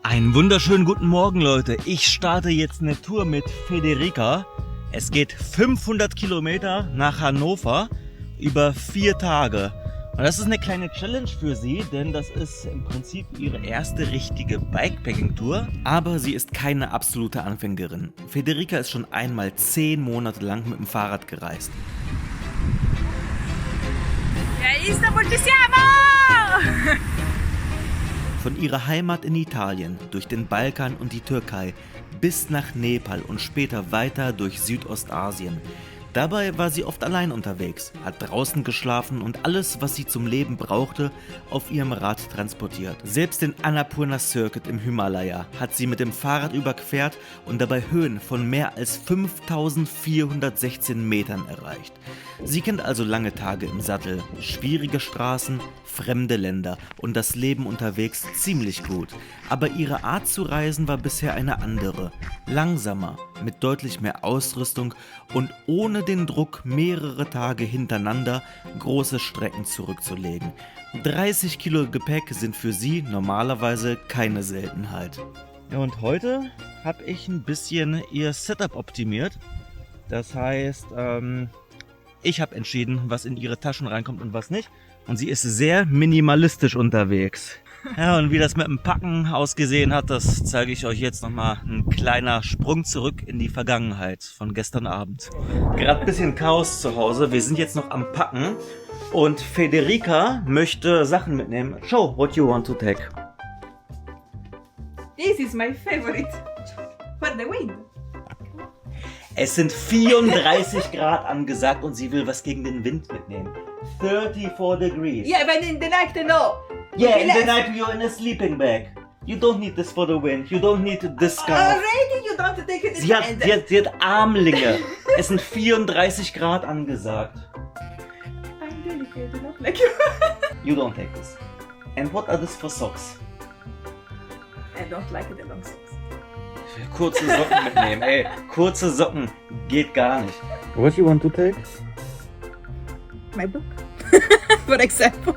Einen wunderschönen guten Morgen, Leute. Ich starte jetzt eine Tour mit Federica. Es geht 500 Kilometer nach Hannover über 4 Tage. Und das ist eine kleine Challenge für sie, denn das ist im Prinzip ihre erste richtige Bikepacking-Tour. Aber sie ist keine absolute Anfängerin. Federica ist schon einmal 10 Monate lang mit dem Fahrrad gereist. Ja, Istanbul, ci siamo! Von ihrer Heimat in Italien, durch den Balkan und die Türkei, bis nach Nepal und später weiter durch Südostasien. Dabei war sie oft allein unterwegs, hat draußen geschlafen und alles, was sie zum Leben brauchte, auf ihrem Rad transportiert. Selbst den Annapurna Circuit im Himalaya hat sie mit dem Fahrrad überquert und dabei Höhen von mehr als 5416 Metern erreicht. Sie kennt also lange Tage im Sattel, schwierige Straßen, fremde Länder und das Leben unterwegs ziemlich gut. Aber ihre Art zu reisen war bisher eine andere. Langsamer, mit deutlich mehr Ausrüstung und ohne den Druck, mehrere Tage hintereinander große Strecken zurückzulegen. 30 Kilo Gepäck sind für sie normalerweise keine Seltenheit. Ja, und heute habe ich ein bisschen ihr Setup optimiert. Das heißt, ich habe entschieden, was in ihre Taschen reinkommt und was nicht. Und sie ist sehr minimalistisch unterwegs. Ja, und wie das mit dem Packen ausgesehen hat, das zeige ich euch jetzt nochmal. Ein kleiner Sprung zurück in die Vergangenheit von gestern Abend. Gerade ein bisschen Chaos zu Hause. Wir sind jetzt noch am Packen. Und Federica möchte Sachen mitnehmen. Show what you want to take. This is my favorite. For the wind. Es sind 34 Grad angesagt und sie will was gegen den Wind mitnehmen. 34 degrees. Yeah, but in the night, no. Yeah, in the night you're in a sleeping bag. You don't need this for the wind. You don't need this scarf. Already you don't take it. Sie hat Armlinge. Es sind 34 Grad angesagt. I'm delicate, not like you. You don't take this. And what are this for socks? I don't like the long socks. Kurze Socken mitnehmen, ey. Kurze Socken geht gar nicht. What you want to take? My book. For example.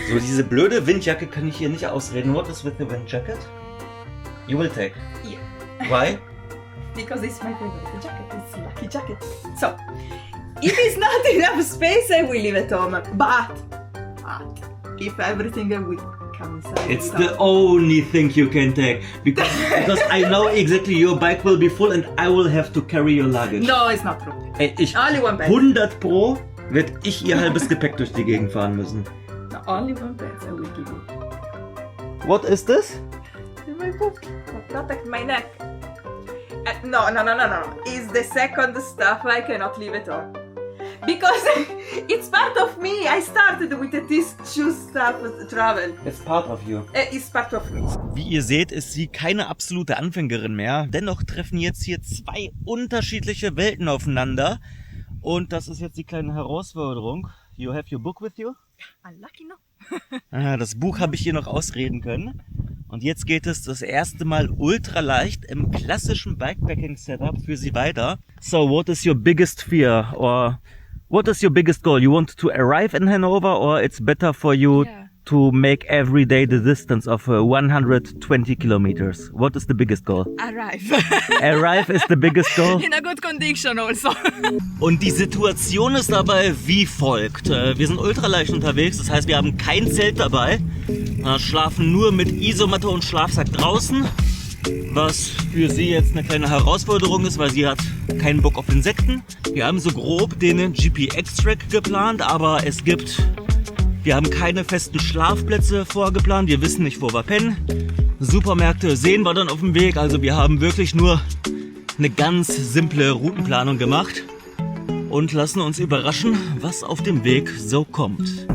So, diese blöde Windjacke kann ich hier nicht ausreden. What is with the wind jacket? You will take? Yeah. Why? Because it's my favorite jacket. It's a lucky jacket. So, if it's not enough space, I will leave it home. But if everything will come inside. It's the only thing you can take. Because I know exactly your bike will be full and I will have to carry your luggage. No, it's not true. Ey, Only one bag. 100 Pro wird ich ihr halbes Gepäck durch die Gegend fahren müssen. No, only one bag I will give you. What is this? My book. To protect my neck. No. It's the second stuff I cannot leave it on. Because it's part of me. I started with this shoe stuff travel. It's part of you. It's part of me. Wie ihr seht, ist sie keine absolute Anfängerin mehr. Dennoch treffen jetzt hier 2 unterschiedliche Welten aufeinander. Und das ist jetzt die kleine Herausforderung. You have your book with you? Unlucky, no. Das Buch habe ich hier noch ausreden können. Und jetzt geht es das erste Mal ultra leicht im klassischen Bikepacking-Setup für sie weiter. So, what is your biggest fear? Or what is your biggest goal? You want to arrive in Hanover or it's better for you to make every day the distance of 120 kilometers? What is the biggest goal? Arrive. Arrive is the biggest goal? In a good condition also. Und die Situation ist dabei wie folgt. Wir sind ultraleicht unterwegs, das heißt wir haben kein Zelt dabei. Schlafen nur mit Isomatte und Schlafsack draußen. Was für sie jetzt eine kleine Herausforderung ist, weil sie hat keinen Bock auf Insekten. Wir haben so grob den GPX-Track geplant, aber wir haben keine festen Schlafplätze vorgeplant. Wir wissen nicht, wo wir pennen. Supermärkte sehen wir dann auf dem Weg. Also wir haben wirklich nur eine ganz simple Routenplanung gemacht und lassen uns überraschen, was auf dem Weg so kommt.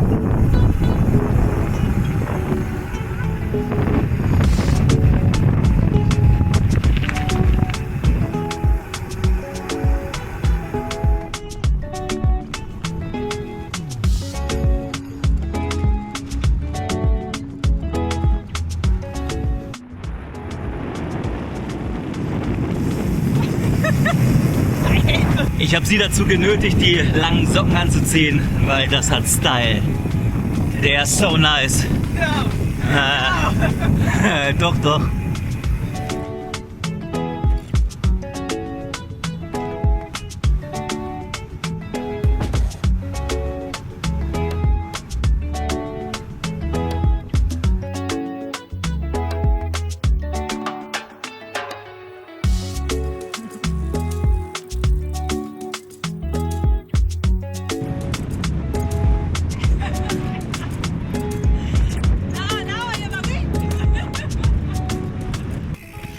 Ich habe sie dazu genötigt, die langen Socken anzuziehen, weil das hat Style. Der ist so nice. No. Doch, doch.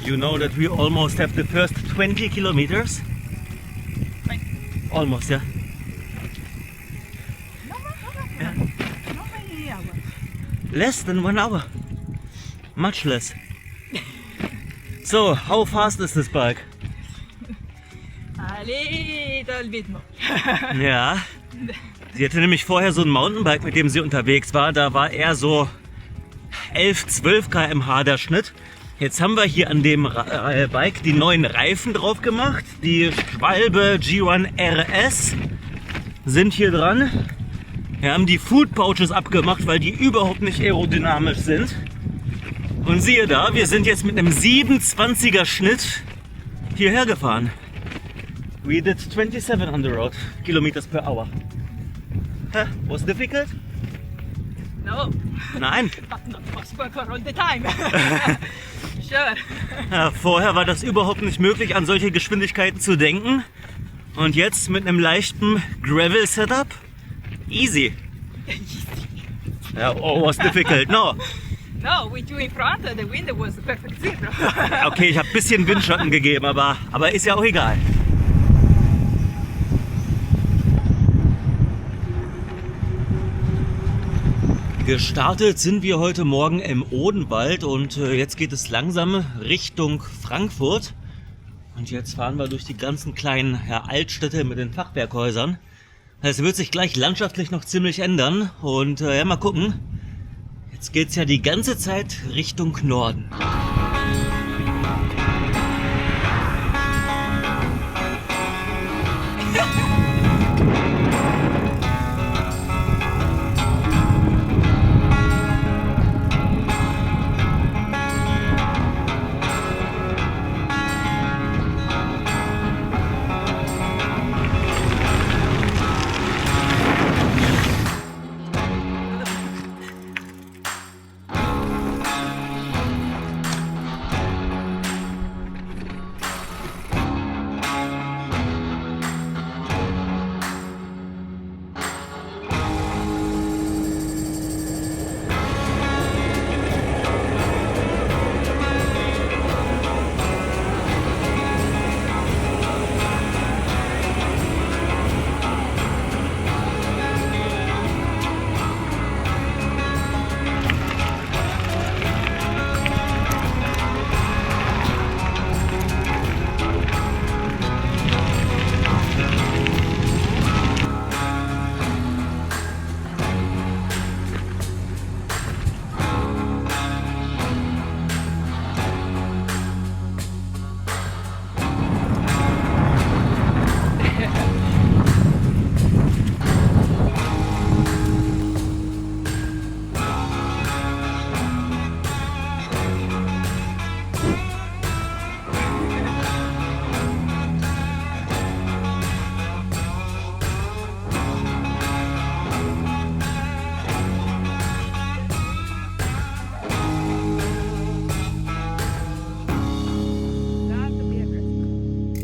You know that we almost have the first 20 kilometers? Almost, yeah. Less than 1 hour. Much less. So, how fast is this bike? A little bit more. Ja. Sie hatte nämlich vorher so ein Mountainbike, mit dem sie unterwegs war. Da war eher so 11, 12 km/h der Schnitt. Jetzt haben wir hier an dem Bike die neuen Reifen drauf gemacht. Die Schwalbe G1 RS sind hier dran. Wir haben die Food Pouches abgemacht, weil die überhaupt nicht aerodynamisch sind. Und siehe da, wir sind jetzt mit einem 27er Schnitt hierher gefahren. We did 27 on the road, kilometers per hour. Was difficult? No, Nein. but not possible for all the time. Sure. Ja, vorher war das überhaupt nicht möglich, an solche Geschwindigkeiten zu denken. Und jetzt mit einem leichten Gravel-Setup, easy. Ja, oh, was difficult, no. No, with you in front, the wind was perfect zero. Okay, ich habe ein bisschen Windschatten gegeben, aber ist ja auch egal. Gestartet sind wir heute Morgen im Odenwald und jetzt geht es langsam Richtung Frankfurt. Und jetzt fahren wir durch die ganzen kleinen Altstädte mit den Fachwerkhäusern. Es wird sich gleich landschaftlich noch ziemlich ändern und ja, mal gucken. Jetzt geht es ja die ganze Zeit Richtung Norden.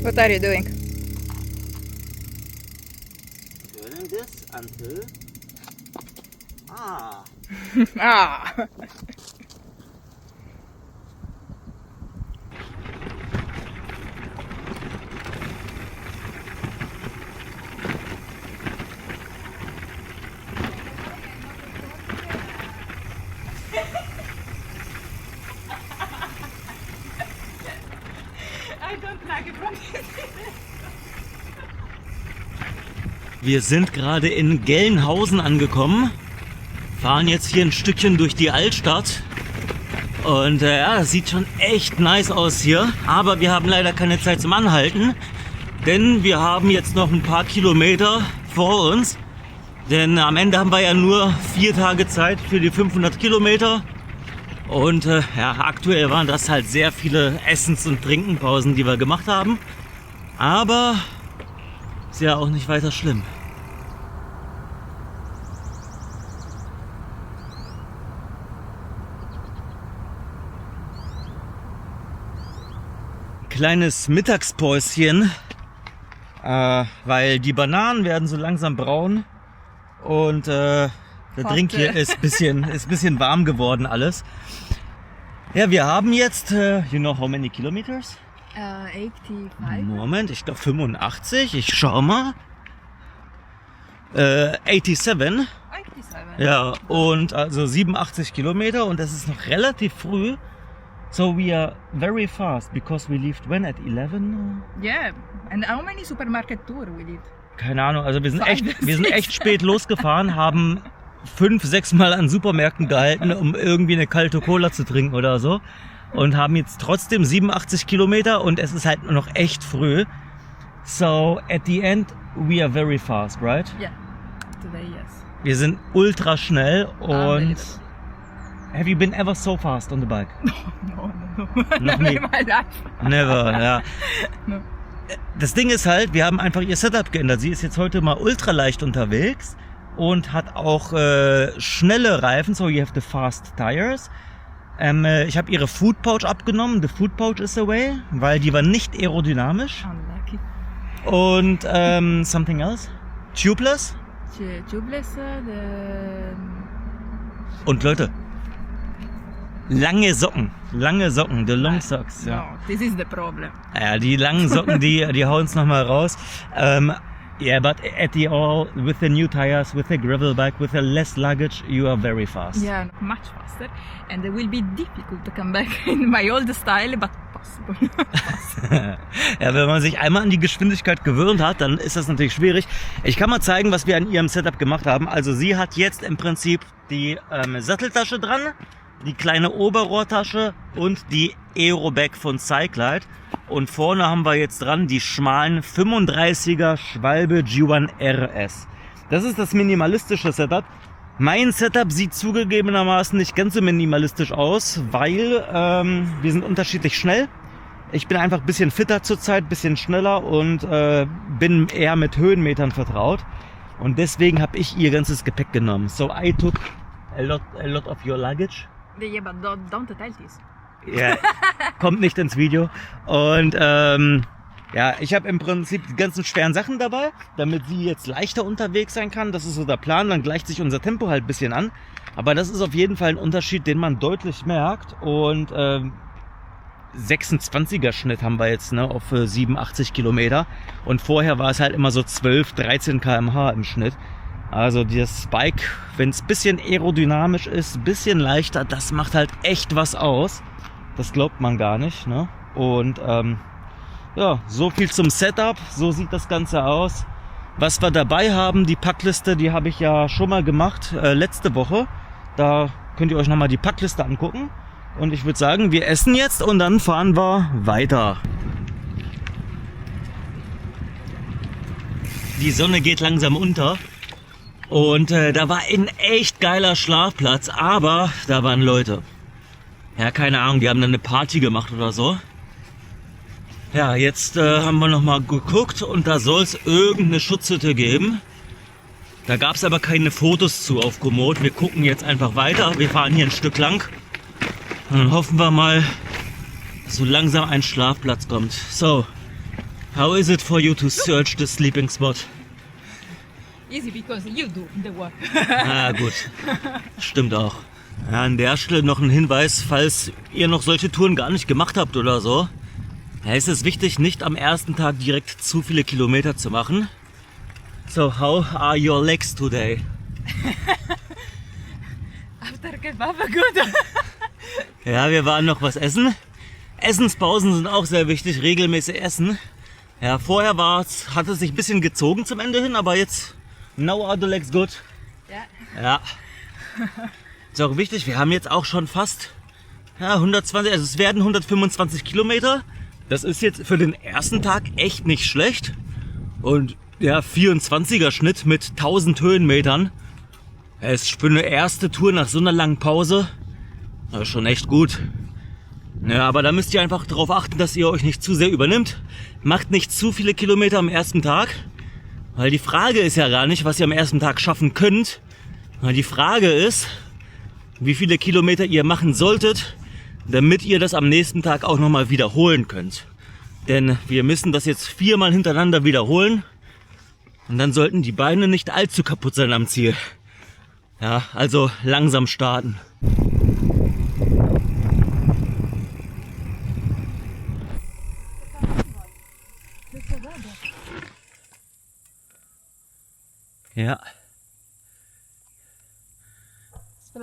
What are you doing? Doing this until... Ah. I don't like it from this. Wir sind gerade in Gelnhausen angekommen, fahren jetzt hier ein Stückchen durch die Altstadt und ja, das sieht schon echt nice aus hier, aber wir haben leider keine Zeit zum Anhalten, denn wir haben jetzt noch ein paar Kilometer vor uns, denn am Ende haben wir ja nur 4 Tage Zeit für die 500 Kilometer Und ja, aktuell waren das halt sehr viele Essens- und Trinkenpausen, die wir gemacht haben. Aber ist ja auch nicht weiter schlimm. Kleines Mittagspäuschen, weil die Bananen werden so langsam braun und der Drink hier ist bisschen warm geworden alles. Ja, wir haben jetzt, you know how many kilometers? 85. Moment, ich glaube 85, ich schau mal. 87. 87. Ja, und also 87 Kilometer und das ist noch relativ früh. So we are very fast because we left when at 11? Yeah. And how many supermarket tour we did? Keine Ahnung, also wir sind 5, echt spät losgefahren, haben 5, 6 Mal an Supermärkten gehalten, um irgendwie eine kalte Cola zu trinken oder so. Und haben jetzt trotzdem 87 Kilometer und es ist halt nur noch echt früh. So at the end we are very fast, right? Yeah. Today, yes. Wir sind ultra schnell und Unbelievable. have you been ever so fast on the bike? No. Noch Never nie. in my life. Never, ja. No. Das Ding ist halt, wir haben einfach ihr Setup geändert. Sie ist jetzt heute mal ultra leicht unterwegs und hat auch schnelle Reifen, so you have the fast tires. Ich habe ihre Food Pouch abgenommen, the Food Pouch is away, weil die war nicht aerodynamisch. Unlucky. Und something else? Tubeless? Tubeless, the... Und Leute, lange Socken, the long socks. Ja. No, this is the problem. Ja, die langen Socken, die hauen es nochmal raus. Yeah, but at the all, with the new tires, with the gravel bike, with the less luggage, you are very fast. Yeah, much faster. And it will be difficult to come back in my old style, but possible. Ja, wenn man sich einmal an die Geschwindigkeit gewöhnt hat, dann ist das natürlich schwierig. Ich kann mal zeigen, was wir an ihrem Setup gemacht haben. Also sie hat jetzt im Prinzip die Satteltasche dran, die kleine Oberrohrtasche und die Aerobag von Cyclide. Und vorne haben wir jetzt dran die schmalen 35er Schwalbe G1 RS. Das ist das minimalistische Setup. Mein Setup sieht zugegebenermaßen nicht ganz so minimalistisch aus, weil wir sind unterschiedlich schnell. Ich bin einfach ein bisschen fitter zurzeit, ein bisschen schneller und bin eher mit Höhenmetern vertraut. Und deswegen habe ich ihr ganzes Gepäck genommen. So I took a lot of your luggage. Yeah, but don't tell this. Ja, kommt nicht ins Video. Und ja, ich habe im Prinzip die ganzen schweren Sachen dabei, damit sie jetzt leichter unterwegs sein kann. Das ist so der Plan, dann gleicht sich unser Tempo halt ein bisschen an. Aber das ist auf jeden Fall ein Unterschied, den man deutlich merkt. Und 26er Schnitt haben wir jetzt, ne, auf 87 Kilometer. Und vorher war es halt immer so 12, 13 km/h im Schnitt. Also das Bike, wenn es ein bisschen aerodynamisch ist, ein bisschen leichter, das macht halt echt was aus. Das glaubt man gar nicht, ne? Und ja, so viel zum Setup. So sieht das Ganze aus. Was wir dabei haben, die Packliste, die habe ich ja schon mal gemacht letzte Woche. Da könnt ihr euch nochmal die Packliste angucken. Und ich würde sagen, wir essen jetzt und dann fahren wir weiter. Die Sonne geht langsam unter. Und da war ein echt geiler Schlafplatz, aber da waren Leute. Ja, keine Ahnung, die haben dann eine Party gemacht oder so. Ja, jetzt haben wir nochmal geguckt und da soll es irgendeine Schutzhütte geben. Da gab es aber keine Fotos zu auf Komoot. Wir gucken jetzt einfach weiter. Wir fahren hier ein Stück lang. Und dann hoffen wir mal, dass so langsam ein Schlafplatz kommt. So, how is it for you to search the sleeping spot? Easy because you do the work. Ah, gut. Stimmt auch. Ja, an der Stelle noch ein Hinweis, falls ihr noch solche Touren gar nicht gemacht habt oder so. Ja, ist es wichtig, nicht am ersten Tag direkt zu viele Kilometer zu machen. So, how are your legs today? After kebab, good. Ja, wir waren noch was essen. Essenspausen sind auch sehr wichtig, regelmäßig essen. Ja, vorher hat es sich ein bisschen gezogen zum Ende hin, aber jetzt, now are the legs good. Ja. Ja. Ist auch wichtig, wir haben jetzt auch schon fast 120, also es werden 125 Kilometer. Das ist jetzt für den ersten Tag echt nicht schlecht. Und ja, 24er Schnitt mit 1000 Höhenmetern. Es ist für eine erste Tour nach so einer langen Pause Das ist schon echt gut. Ja, aber da müsst ihr einfach darauf achten, dass ihr euch nicht zu sehr übernimmt. Macht nicht zu viele Kilometer am ersten Tag. Weil die Frage ist ja gar nicht, was ihr am ersten Tag schaffen könnt. Weil die Frage ist, wie viele Kilometer ihr machen solltet, damit ihr das am nächsten Tag auch nochmal wiederholen könnt. Denn wir müssen das jetzt 4-mal hintereinander wiederholen. Und dann sollten die Beine nicht allzu kaputt sein am Ziel. Ja, also langsam starten. Ja.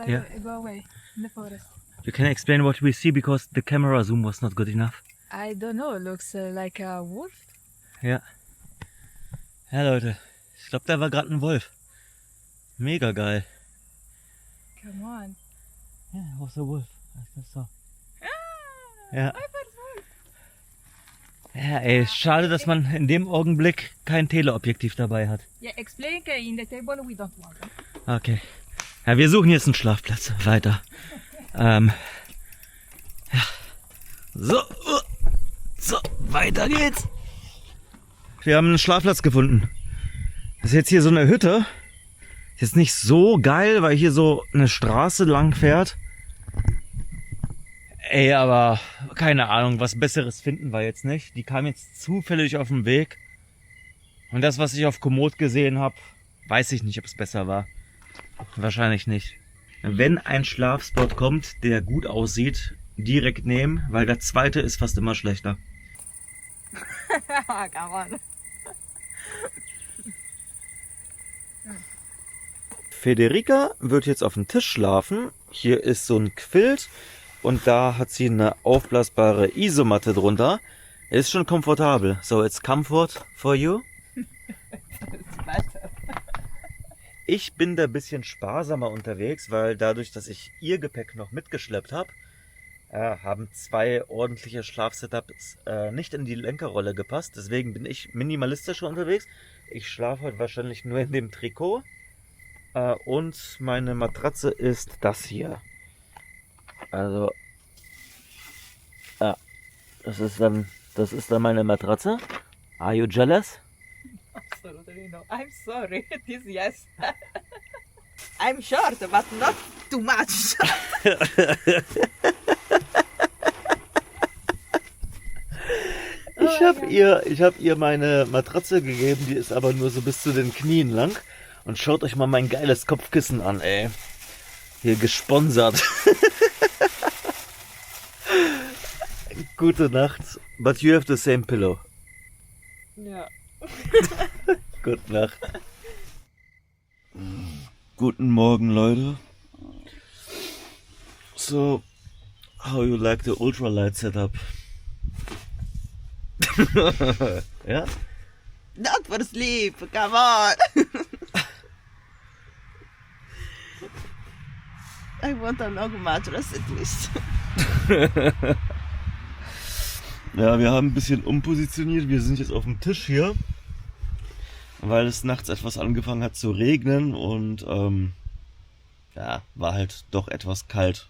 Yeah. Go away in the forest. You can explain what we see because the camera zoom was not good enough. I don't know, looks like a wolf. Ja. Ja, Leute. Ich glaube, da war gerade ein Wolf. Mega geil. Come on. Ja, was a wolf. So. Ja. Ja, ey, schade, dass man in dem Augenblick kein Teleobjektiv dabei hat. Yeah, explain in the table we don't want them. Okay. Ja, wir suchen jetzt einen Schlafplatz. Weiter. Ja. So, weiter geht's. Wir haben einen Schlafplatz gefunden. Das ist jetzt hier so eine Hütte. Ist jetzt nicht so geil, weil hier so eine Straße lang fährt. Ey, aber keine Ahnung, was Besseres finden wir jetzt nicht. Die kam jetzt zufällig auf den Weg. Und das, was ich auf Komoot gesehen habe, weiß ich nicht, ob es besser war. Wahrscheinlich nicht. Wenn ein Schlafspot kommt, der gut aussieht, direkt nehmen, weil der zweite ist fast immer schlechter. Come on. Federica wird jetzt auf dem Tisch schlafen. Hier ist so ein Quilt und da hat sie eine aufblasbare Isomatte drunter. Ist schon komfortabel. So, it's comfort for you. Ich bin da ein bisschen sparsamer unterwegs, weil dadurch, dass ich ihr Gepäck noch mitgeschleppt habe, haben 2 ordentliche Schlafsetups nicht in die Lenkerrolle gepasst. Deswegen bin ich minimalistischer unterwegs. Ich schlafe heute wahrscheinlich nur in dem Trikot. Und meine Matratze ist das hier. Also, das ist dann meine Matratze. Are you jealous? Absolutely no. I'm sorry. This yes. I'm short, but not too much. Ich hab ihr meine Matratze gegeben, die ist aber nur so bis zu den Knien lang. Und schaut euch mal mein geiles Kopfkissen an, ey. Hier gesponsert. Gute Nacht. But you have the same pillow. Ja. Gute Nacht. Guten Morgen, Leute. So, how you like the ultralight setup? Ja? Not for sleep, come on. I want a long mattress at least. Ja, wir haben ein bisschen umpositioniert. Wir sind jetzt auf dem Tisch hier, weil es nachts etwas angefangen hat zu regnen und ja, war halt doch etwas kalt.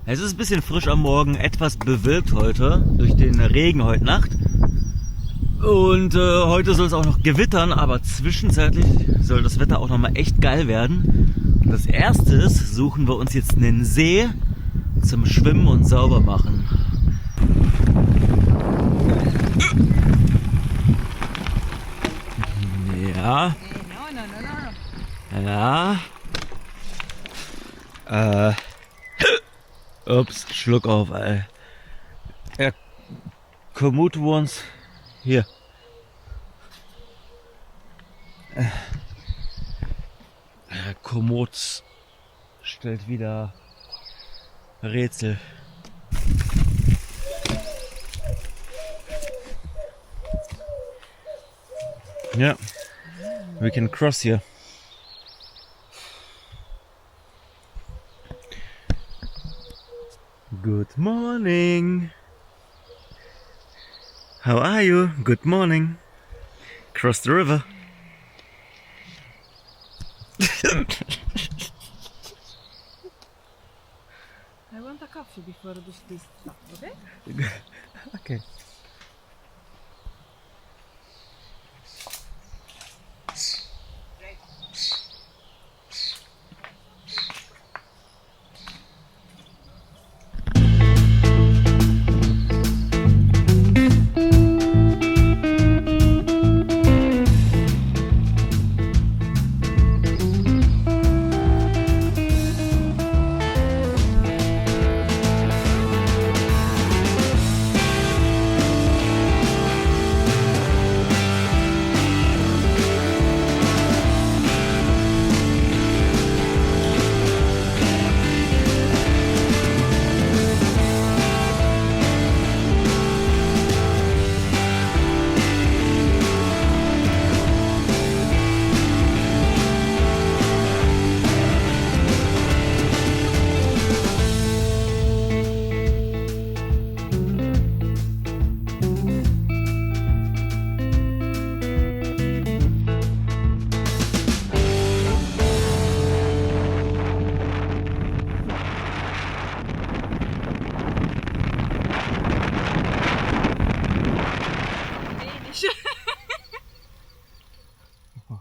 Es ist ein bisschen frisch am Morgen, etwas bewölkt heute durch den Regen heute Nacht. Und heute soll es auch noch gewittern, aber zwischenzeitlich soll das Wetter auch noch mal echt geil werden. Das erste ist, suchen wir uns jetzt einen See zum Schwimmen und sauber machen. Ja. Ja. Ups, Schluck auf, ey. Ja, Komoot wants hier. Komoot stellt wieder Rätsel. Ja, we can cross here. Good morning. How are you? Good morning. Cross the river. a coffee before this stuff, okay? Okay.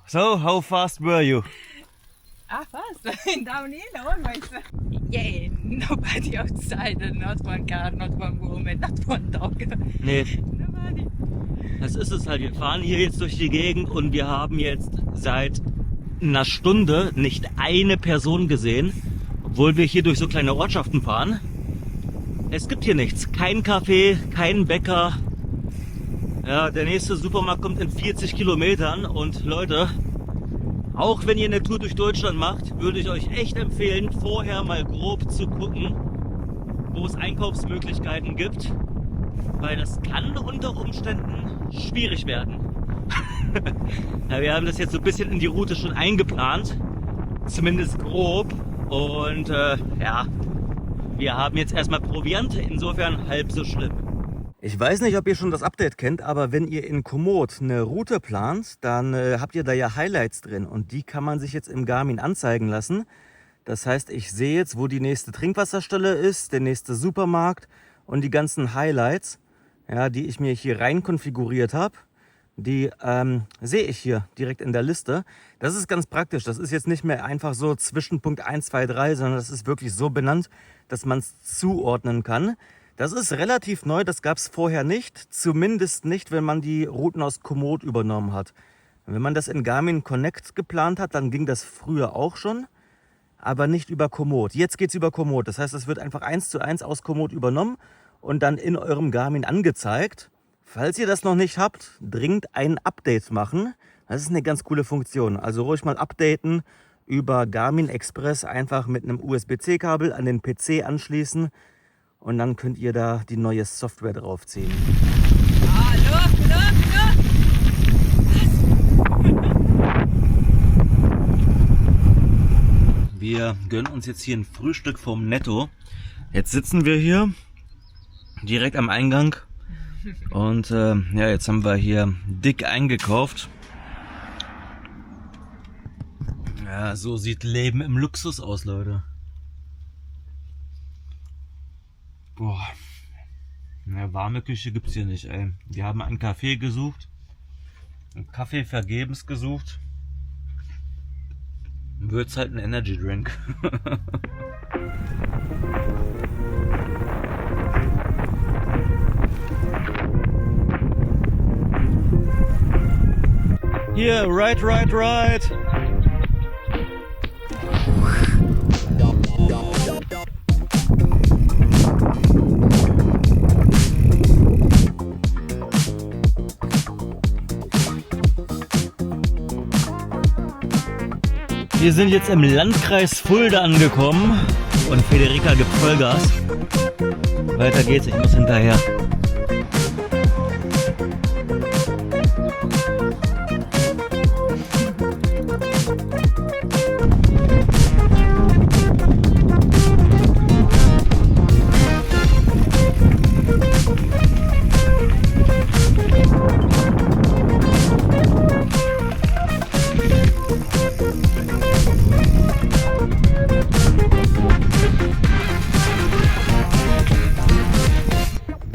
So, how fast were you? Fast. Downhill always. Yeah, nobody outside, not one car, not one woman, not one dog. Nee, Nobody. das ist es halt. Wir fahren hier jetzt durch die Gegend und wir haben jetzt seit einer Stunde nicht eine Person gesehen, obwohl wir hier durch so kleine Ortschaften fahren. Es gibt hier nichts. Kein Café, kein Bäcker. Ja, der nächste Supermarkt kommt in 40 Kilometern und Leute, auch wenn ihr eine Tour durch Deutschland macht, würde ich euch echt empfehlen, vorher mal grob zu gucken, wo es Einkaufsmöglichkeiten gibt, weil das kann unter Umständen schwierig werden. Ja, wir haben das jetzt so ein bisschen in die Route schon eingeplant, zumindest grob, und ja, wir haben jetzt erstmal Proviant, insofern halb so schlimm. Ich weiß nicht, ob ihr schon das Update kennt, aber wenn ihr in Komoot eine Route plant, dann habt ihr da ja Highlights drin und die kann man sich jetzt im Garmin anzeigen lassen. Das heißt, ich sehe jetzt, wo die nächste Trinkwasserstelle ist, der nächste Supermarkt und die ganzen Highlights, ja, die ich mir hier rein konfiguriert habe, die sehe ich hier direkt in der Liste. Das ist ganz praktisch. Das ist jetzt nicht mehr einfach so Zwischenpunkt 1, 2, 3, sondern das ist wirklich so benannt, dass man es zuordnen kann. Das ist relativ neu, das gab es vorher nicht, zumindest nicht, wenn man die Routen aus Komoot übernommen hat. Wenn man das in Garmin Connect geplant hat, dann ging das früher auch schon, aber nicht über Komoot. Jetzt geht es über Komoot, das heißt, es wird einfach 1:1 aus Komoot übernommen und dann in eurem Garmin angezeigt. Falls ihr das noch nicht habt, dringend ein Update machen. Das ist eine ganz coole Funktion, also ruhig mal updaten über Garmin Express, einfach mit einem USB-C-Kabel an den PC anschließen. Und dann könnt ihr da die neue Software draufziehen. Ah, look. Wir gönnen uns jetzt hier ein Frühstück vom Netto. Jetzt sitzen wir hier direkt am Eingang. Und ja, jetzt haben wir hier dick eingekauft. Ja, so sieht Leben im Luxus aus, Leute. Boah, eine warme Küche gibt's hier nicht, ey. Wir haben einen Kaffee gesucht, einen Kaffee vergebens gesucht. Wird's halt ein Energy Drink. Hier, right. Wir sind jetzt im Landkreis Fulda angekommen und Federica gibt Vollgas. Weiter geht's, ich muss hinterher.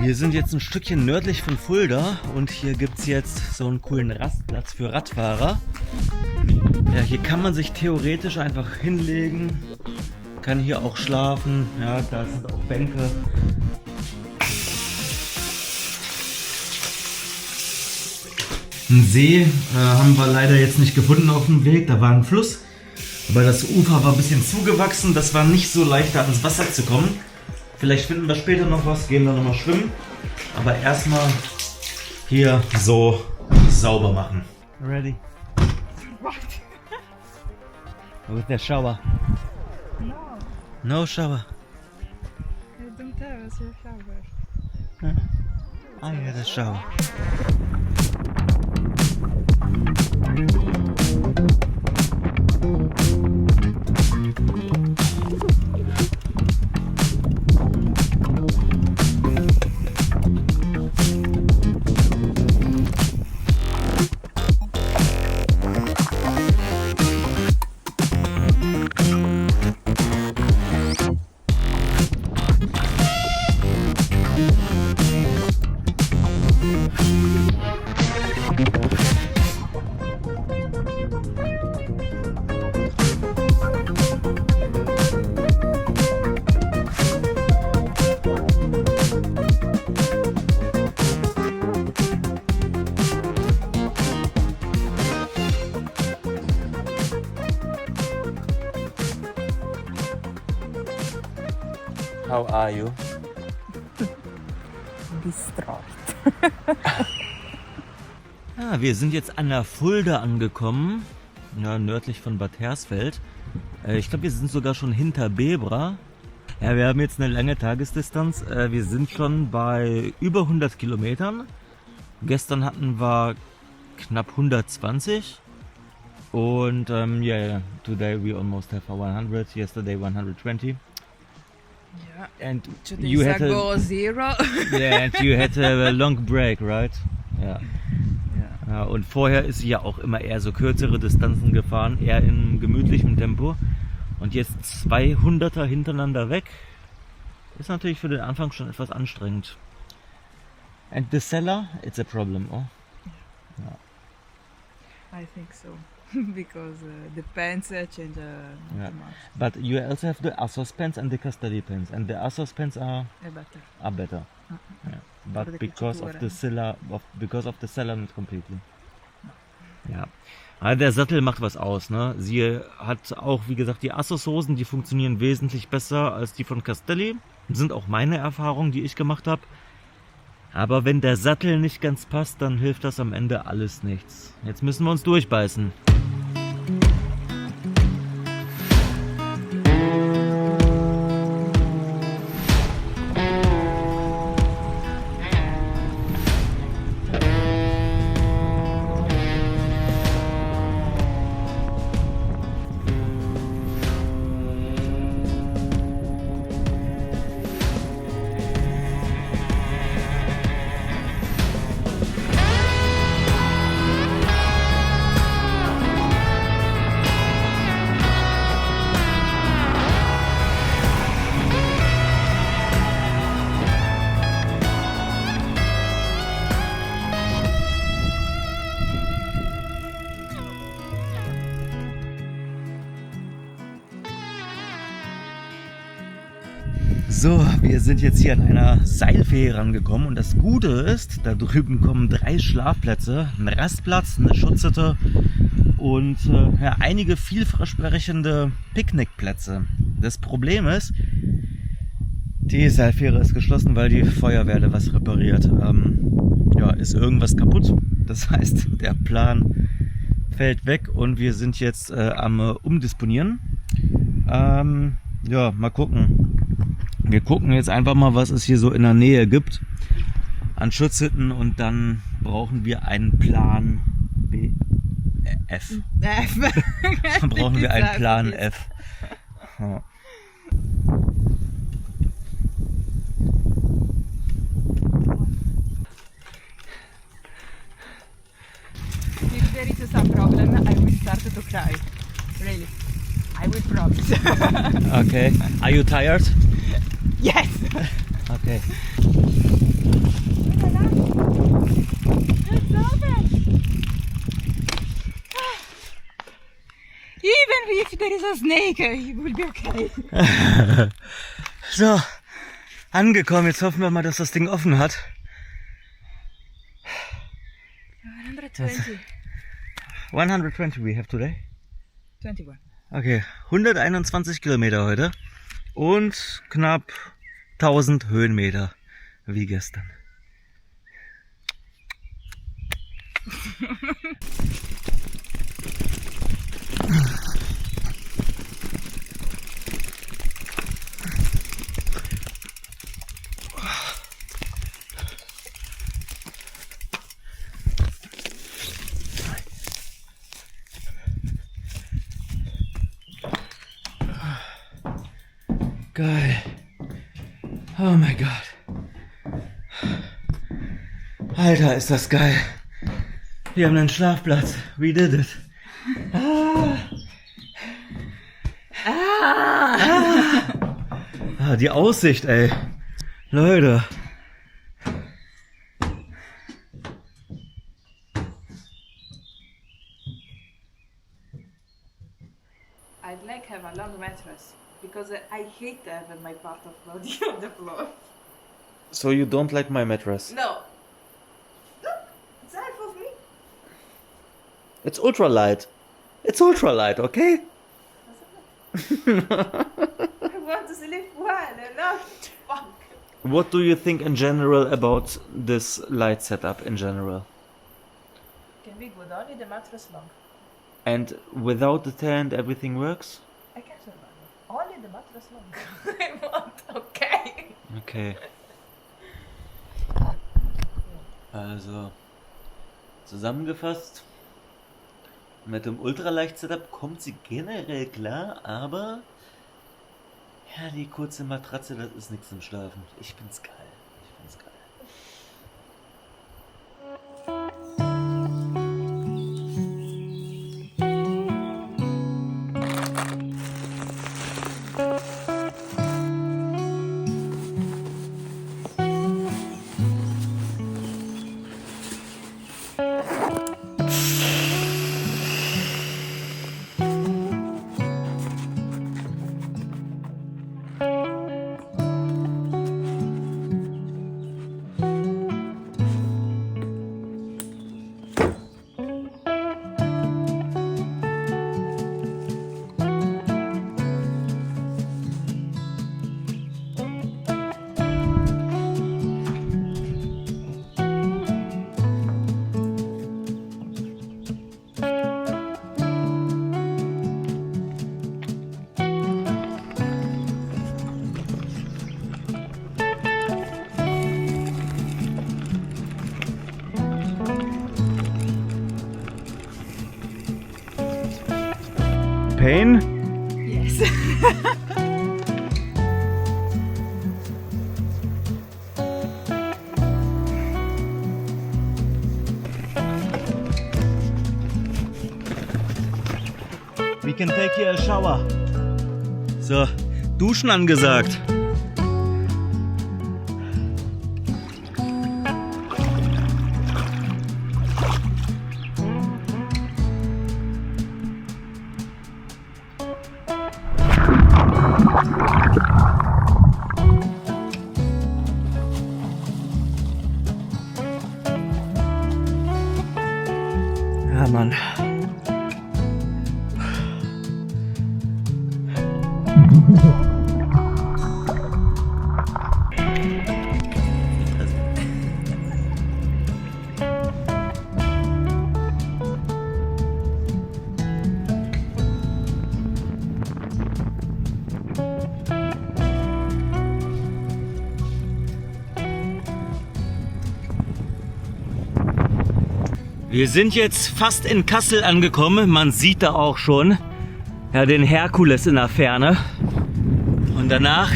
Wir sind jetzt ein Stückchen nördlich von Fulda und hier gibt es jetzt so einen coolen Rastplatz für Radfahrer. Ja, hier kann man sich theoretisch einfach hinlegen, kann hier auch schlafen, ja, da sind auch Bänke. Einen See haben wir leider jetzt nicht gefunden auf dem Weg, da war ein Fluss, aber das Ufer war ein bisschen zugewachsen, das war nicht so leicht da ins Wasser zu kommen. Vielleicht finden wir später noch was, gehen dann nochmal schwimmen, aber erstmal hier so sauber machen. Ready? What? With the shower. No, No shower. I don't have a shower. I had a shower. How are you? Distraught. Ja, wir sind jetzt an der Fulda angekommen, ja, nördlich von Bad Hersfeld. Ich glaube, wir sind sogar schon hinter Bebra. Ja, wir haben jetzt eine lange Tagesdistanz. Wir sind schon bei über 100 Kilometern. Gestern hatten wir knapp 120. Und yeah, today we almost have 100. Yesterday 120. Yeah. And 2 you days had ago, 0. yeah, and you had a long break, right? Ja. Yeah. Ja, und vorher ist sie ja auch immer eher so kürzere Distanzen gefahren, eher in gemütlichem Tempo. Und jetzt 200er hintereinander weg, ist natürlich für den Anfang schon etwas anstrengend. And the cellar, it's a problem, oh? I think so. Because the pants change Yeah. too much. But you also have the Assos pants and the Castelli pants, and the Assos pants are Better. better. Yeah. But the because of cuciture. the cellar, not completely. Ja. Aber der Sattel macht was aus, ne? Sie hat auch, wie gesagt, die Assos-Hosen, die funktionieren wesentlich besser als die von Castelli. Das sind auch meine Erfahrungen, die ich gemacht habe. Aber wenn der Sattel nicht ganz passt, dann hilft das am Ende alles nichts. Jetzt müssen wir uns durchbeißen. So, wir sind jetzt hier an einer Seilfähre angekommen und das Gute ist, da drüben kommen 3 Schlafplätze, ein Rastplatz, eine Schutzhütte und ja, einige vielversprechende Picknickplätze. Das Problem ist, die Seilfähre ist geschlossen, weil die Feuerwehr was repariert. Ja, ist irgendwas kaputt. Das heißt, der Plan fällt weg und wir sind jetzt am Umdisponieren. Ja, mal gucken. Wir gucken jetzt einfach mal, was es hier so in der Nähe gibt an Schutzhütten und dann brauchen wir einen Plan B. F. Dann brauchen wir einen Plan F. Ja. If there is some problem, I will start to cry. Really. I will promise. Okay. Are you tired? Yes. Okay. Even if there is a snake, it will be okay. So, angekommen. Jetzt hoffen wir mal, dass das Ding offen hat. 120. 120 we have today. 21. Okay, 121 Kilometer heute und knapp 1000 Höhenmeter wie gestern. Geil. Oh mein Gott. Alter, ist das geil. Wir haben einen Schlafplatz. We did it. Die Aussicht, ey. Leute. I'd like to have a long mattress because I hate having my part of body on the floor. So you don't like my mattress? No. Look, it's half of me. It's ultralight. It's ultralight, okay? I want to sleep well and not fuck. What do you think in general about this light setup in general? Can be good, only the mattress long. And without the tent everything works? I can survive. Only the mattress long. I want, okay. Okay. Also, zusammengefasst, mit dem Ultraleicht-Setup kommt sie generell klar, aber ja, die kurze Matratze, das ist nichts zum Schlafen. Ich find's geil. Ich find's geil. Pain? Yes. We can take here a shower. So, Duschen angesagt. Ja, Mann. Wir sind jetzt fast in Kassel angekommen. Man sieht da auch schon ja, den Herkules in der Ferne. Und danach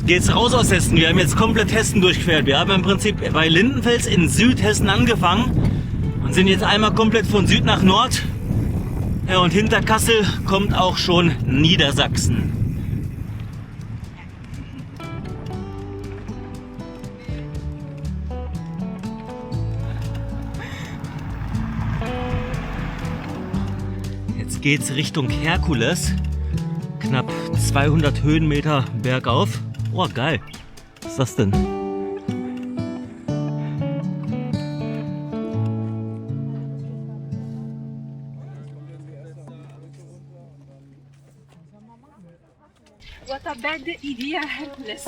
geht's raus aus Hessen. Wir haben jetzt komplett Hessen durchquert. Wir haben im Prinzip bei Lindenfels in Südhessen angefangen und sind jetzt einmal komplett von Süd nach Nord. Ja, und hinter Kassel kommt auch schon Niedersachsen. Jetzt geht's Richtung Herkules. Knapp 200 Höhenmeter bergauf. Oh, geil. Was ist das denn? What a bad idea, Hercules.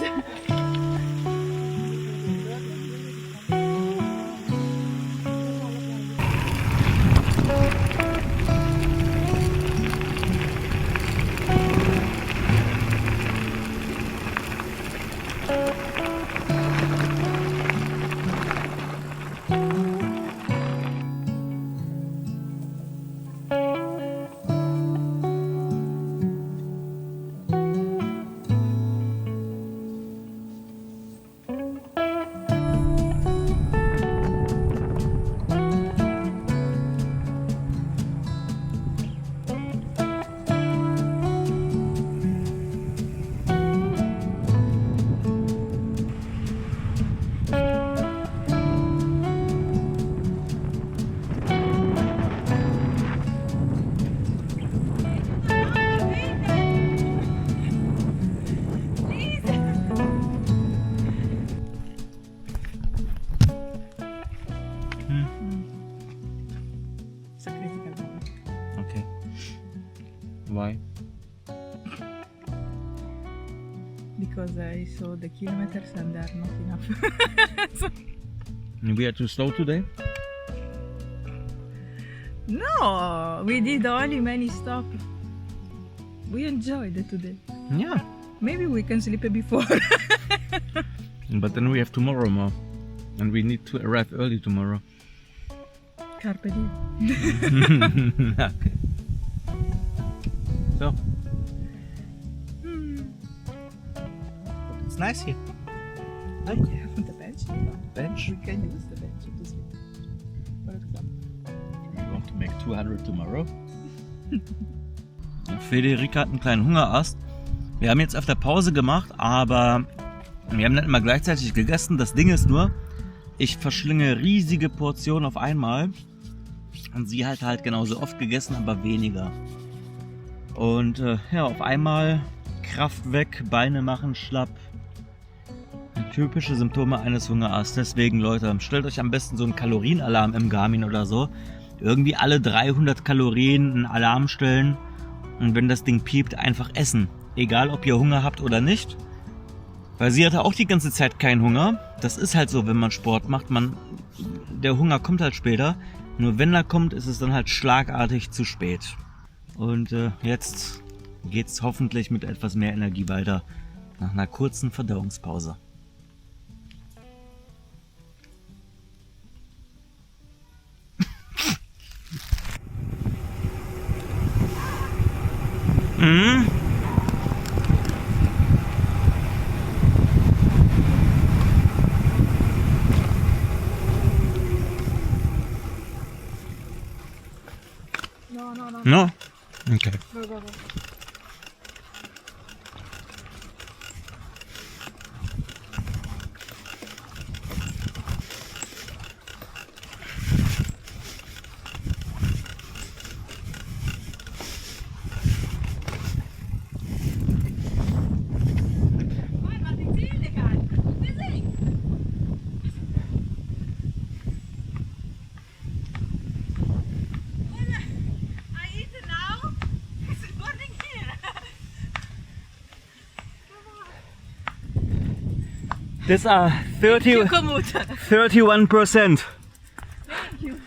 It's a critical moment. Okay. Why? Because I saw the kilometers and they are not enough. So- We are too slow today? no, we did only many stop. We enjoyed it today. Yeah. Maybe we can sleep before. But then we have tomorrow more. And we need to arrive early tomorrow. Carpe diem. Okay. So. It's nice here. Yeah, on the bench. Bench. We can use the bench to sleep. For example. We want to make 200 tomorrow. Federica hat einen kleinen Hungerast. Wir haben jetzt öfter Pause gemacht, aber wir haben dann immer gleichzeitig gegessen. Das Ding ist nur, ich verschlinge riesige Portionen auf einmal und sie hat halt genauso oft gegessen, aber weniger. Und ja, auf einmal Kraft weg, Beine machen schlapp. Typische Symptome eines Hungerasts. Deswegen, Leute, stellt euch am besten so einen Kalorienalarm im Garmin oder so. Irgendwie alle 300 Kalorien einen Alarm stellen und wenn das Ding piept, einfach essen. Egal, ob ihr Hunger habt oder nicht. Weil sie hatte auch die ganze Zeit keinen Hunger. Das ist halt so, wenn man Sport macht. Der Hunger kommt halt später. Nur wenn er kommt, ist es dann halt schlagartig zu spät. Und jetzt geht's hoffentlich mit etwas mehr Energie weiter. Nach einer kurzen Verdauungspause. Mhm. No, no, no. No? Okay. Go, go, go. These are 31%. Thank you.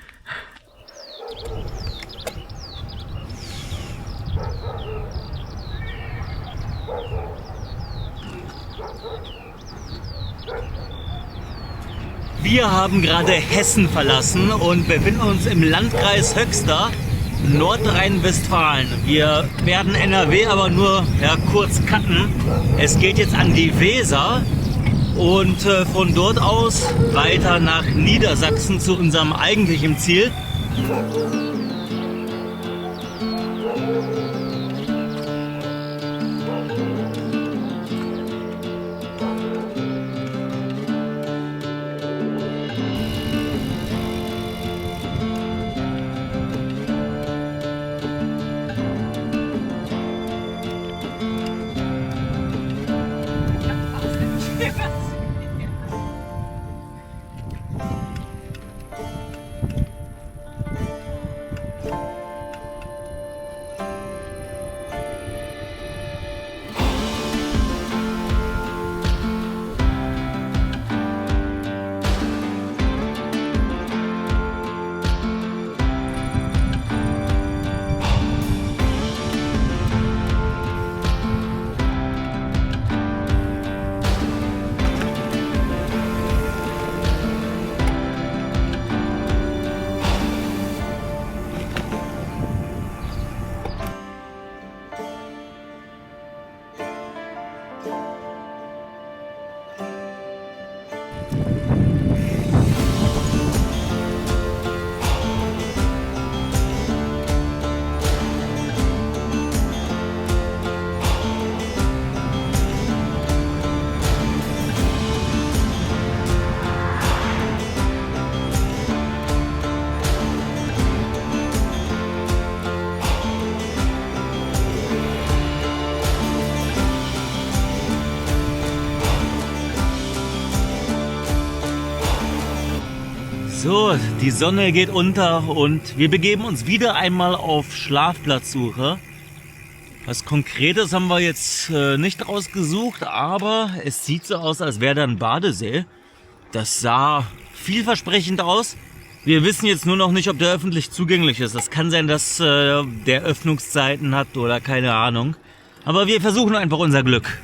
Wir haben gerade Hessen verlassen und befinden uns im Landkreis Höxter, Nordrhein-Westfalen. Wir werden NRW aber nur kurz cutten. Es geht jetzt an die Weser und von dort aus weiter nach Niedersachsen zu unserem eigentlichen Ziel. So, die Sonne geht unter und wir begeben uns wieder einmal auf Schlafplatzsuche. Was Konkretes haben wir jetzt nicht rausgesucht, aber es sieht so aus, als wäre da ein Badesee. Das sah vielversprechend aus. Wir wissen jetzt nur noch nicht, ob der öffentlich zugänglich ist. Das kann sein, dass der Öffnungszeiten hat oder keine Ahnung. Aber wir versuchen einfach unser Glück.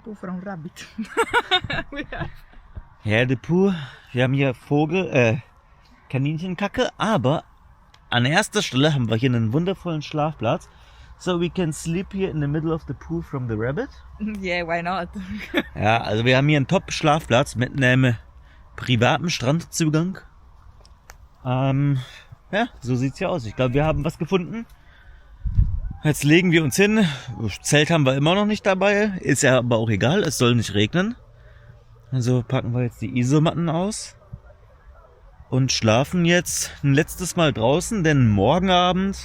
Go for a rabbit. Herr de Puh, wir haben hier Kaninchenkacke, aber an erster Stelle haben wir hier einen wundervollen Schlafplatz. So we can sleep here in the middle of the pool from the rabbit. Yeah, why not? Ja, also wir haben hier einen Top-Schlafplatz mit einem privaten Strandzugang. Ja, so sieht's hier aus. Ich glaube, wir haben was gefunden. Jetzt legen wir uns hin. Zelt haben wir immer noch nicht dabei. Ist ja aber auch egal, es soll nicht regnen. Also packen wir jetzt die Isomatten aus. Und schlafen jetzt ein letztes Mal draußen, denn morgen Abend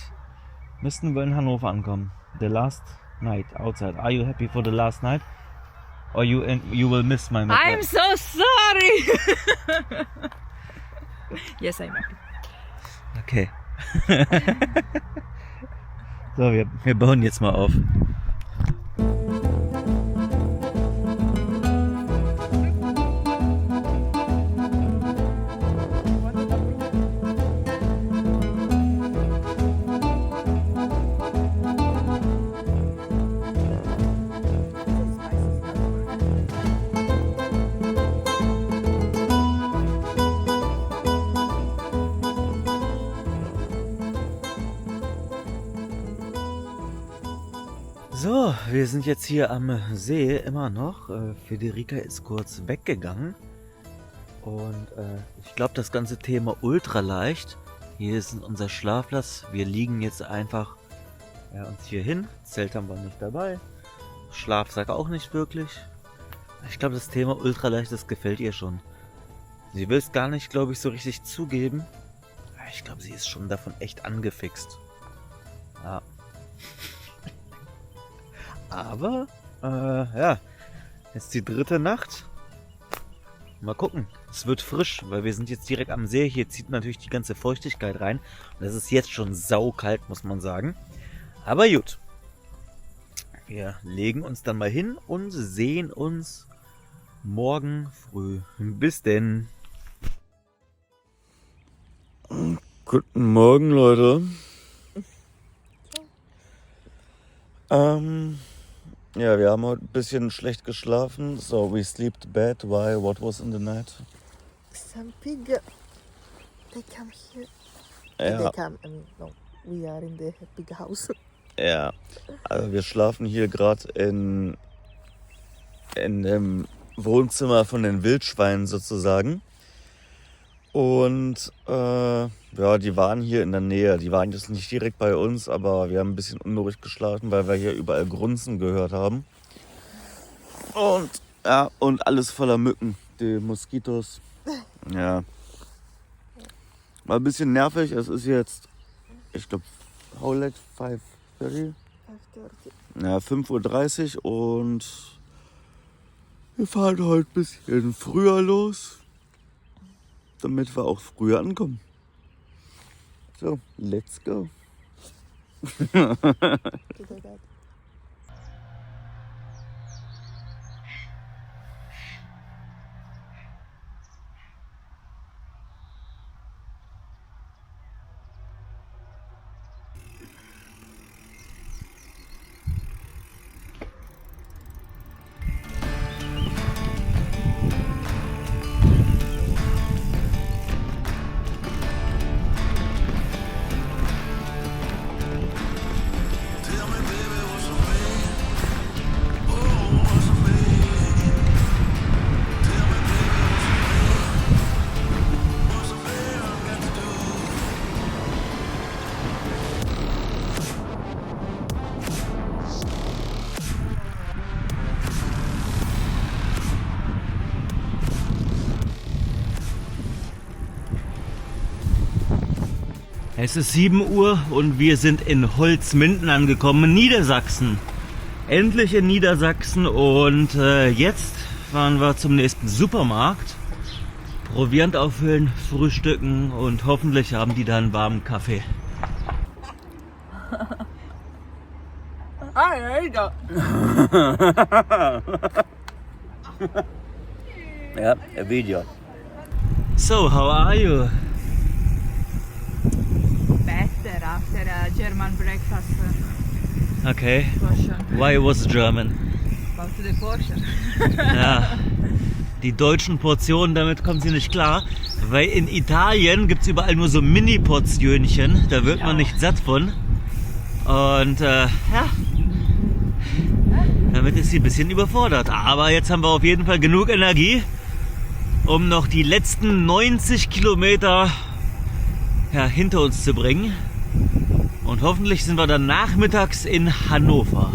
müssten wir in Hannover ankommen. The last night outside. Are you happy for the last night? Or you will miss my makeup? I'm so sorry! Yes, I'm happy. Okay. So, wir bauen jetzt mal auf. So, wir sind jetzt hier am See immer noch. Federica ist kurz weggegangen. Und ich glaube, das ganze Thema ultra leicht. Hier ist unser Schlafplatz. Wir liegen jetzt einfach uns hier hin. Zelt haben wir nicht dabei. Schlafsack auch nicht wirklich. Ich glaube, das Thema ultra leicht, das gefällt ihr schon. Sie will es gar nicht, glaube ich, so richtig zugeben. Ich glaube, sie ist schon davon echt angefixt. Ja. Aber, ja, jetzt die dritte Nacht. Mal gucken. Es wird frisch, weil wir sind jetzt direkt am See. Hier zieht natürlich die ganze Feuchtigkeit rein. Und es ist jetzt schon saukalt, muss man sagen. Aber gut. Wir legen uns dann mal hin und sehen uns morgen früh. Bis denn. Guten Morgen, Leute. Ja, wir haben heute ein bisschen schlecht geschlafen. So, we slept bad. Why? What was in the night? Some pig, they come here. Ja, They come, no, we are in the pig house. ja. Also wir schlafen hier gerade in dem Wohnzimmer von den Wildschweinen sozusagen. Und ja, die waren hier in der Nähe. Die waren jetzt nicht direkt bei uns, aber wir haben ein bisschen unruhig geschlafen, weil wir hier überall Grunzen gehört haben. Und ja, und alles voller Mücken. Die Moskitos. Ja. War ein bisschen nervig. Es ist jetzt, ich glaube, how late? 5:30? 5:30. Ja, 5:30 Uhr und wir fahren heute ein bisschen früher los, damit wir auch früher ankommen. So, let's go. To the dad. Es ist 7 Uhr und wir sind in Holzminden angekommen, Niedersachsen. Endlich in Niedersachsen und jetzt fahren wir zum nächsten Supermarkt. Proviant auffüllen, frühstücken und hoffentlich haben die da einen warmen Kaffee. Ah, there you go. Ja, a video. So, how are you? Better after a German breakfast Okay. portion. Why was German? About the portion. Ja, die deutschen Portionen, damit kommen sie nicht klar. Weil in Italien gibt es überall nur so Mini-Portionchen. Da wird man nicht satt von. Und ja, damit ist sie ein bisschen überfordert. Aber jetzt haben wir auf jeden Fall genug Energie, um noch die letzten 90 Kilometer hinter uns zu bringen. Und hoffentlich sind wir dann nachmittags in Hannover.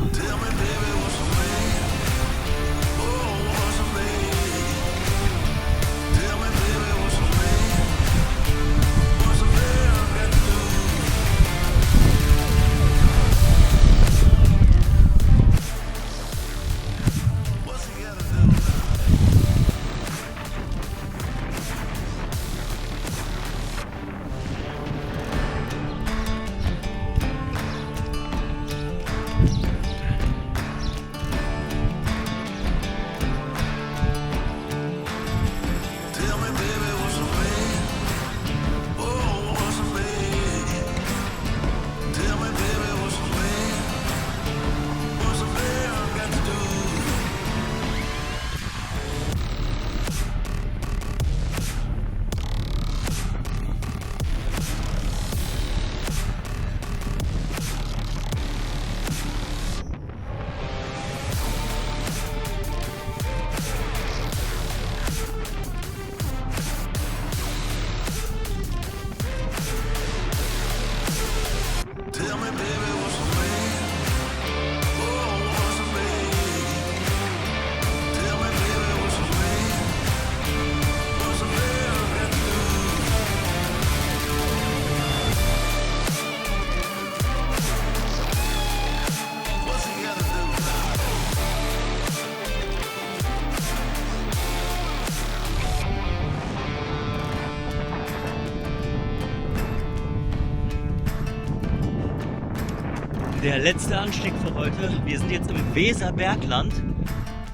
Der letzte Anstieg für heute. Wir sind jetzt im Weserbergland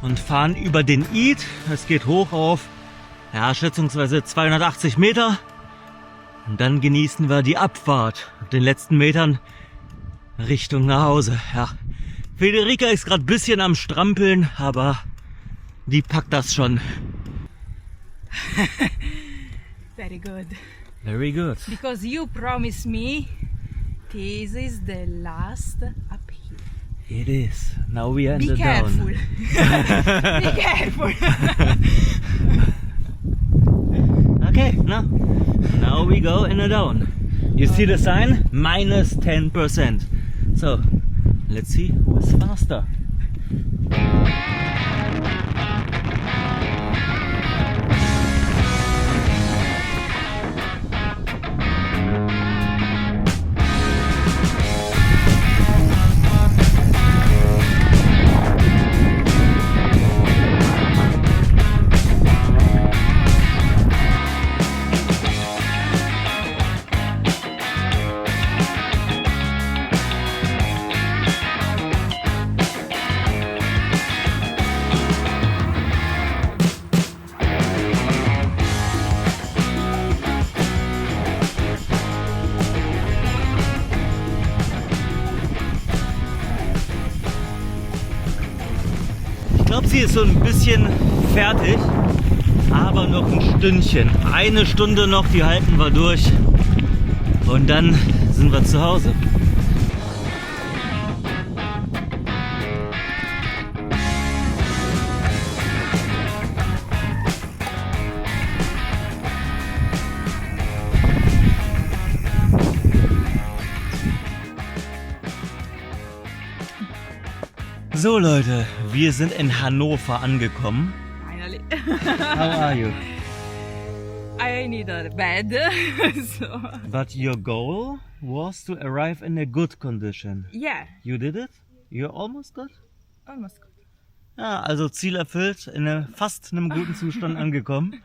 und fahren über den Id. Es geht hoch auf, schätzungsweise 280 Meter. Und dann genießen wir die Abfahrt. Den letzten Metern Richtung nach Hause. Ja. Federica ist gerade ein bisschen am Strampeln, aber die packt das schon. Very good. Very good. Because you promised me this is the last uphill. It is. Now we are in Be the careful. down. Be careful. Okay, now we go in a down. You see the sign? Minus 10%. So, let's see who is faster. Ich glaube, sie ist so ein bisschen fertig, aber noch ein Stündchen. Eine Stunde noch, die halten wir durch und dann sind wir zu Hause. So Leute, wir sind in Hannover angekommen. Finally. How are you? I need a bed. So But your goal was to arrive in a good condition. yeah, You did it? You're almost good? almost good. Ja, also Ziel erfüllt, in fast einem guten Zustand angekommen.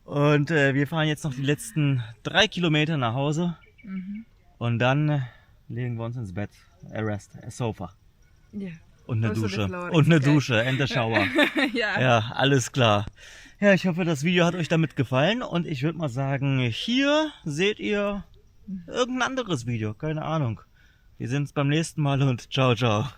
Und wir fahren jetzt noch die letzten 3 Kilometer nach Hause. Und dann legen wir uns ins Bett. A rest, a sofa. Yeah. Und eine Also the Dusche. floor is Und eine okay. Dusche, and a shower. Yeah. Ja, alles klar. Ja, ich hoffe, das Video hat euch damit gefallen. Und ich würde mal sagen, hier seht ihr irgendein anderes Video. Keine Ahnung. Wir sehen uns beim nächsten Mal und ciao, ciao.